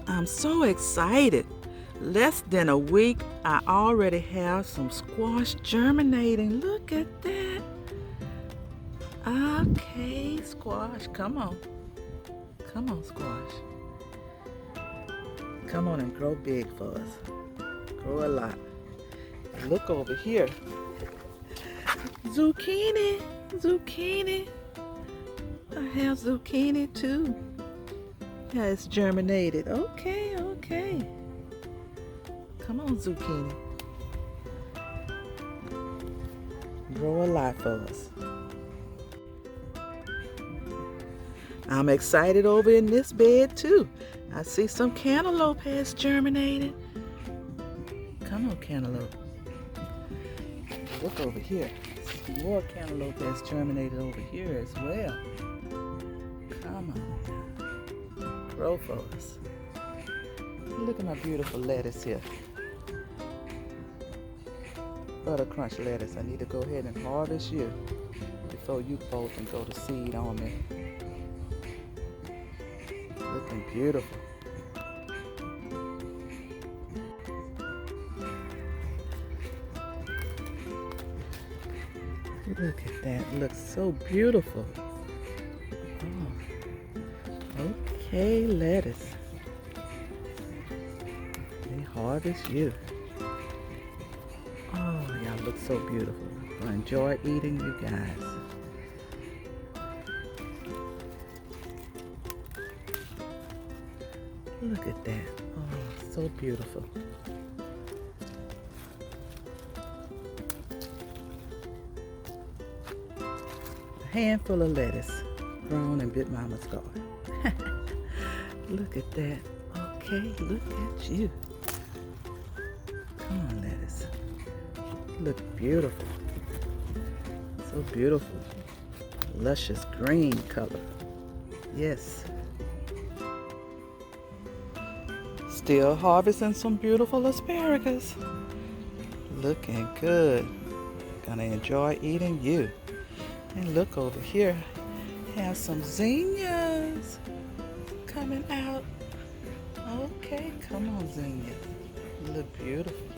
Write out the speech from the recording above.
I'm so excited. Less than a week, I already have some squash germinating. Look at that. Okay, squash, come on. Come on, squash. Come on and grow big for us. Grow a lot. Look over here. Zucchini, zucchini. I have zucchini too. Yeah, it's germinated. Okay, okay. Come on, zucchini. Grow a lot for us. I'm excited over in this bed too. I see some cantaloupe has germinated. Come on, cantaloupe. Look over here. Some more cantaloupe has germinated over here as well. Come on. Grow for us. Look at my beautiful lettuce here. Butter crunch lettuce. I need to go ahead and harvest you before you both can go to seed on me. Looking beautiful. Look at that. It looks so beautiful. Oh. Okay, lettuce. They harvest you. Oh, y'all look so beautiful. I enjoy eating you guys. Look at that. Oh, so beautiful. A handful of lettuce grown in Big Mama's garden. Look at that. Okay, look at you. Come on, lettuce. Look beautiful. So beautiful. Luscious green color. Yes. Still harvesting some beautiful asparagus. Looking good. Gonna enjoy eating you. And look over here. Have some zinnias coming out. Okay, come on, zinnias. You look beautiful.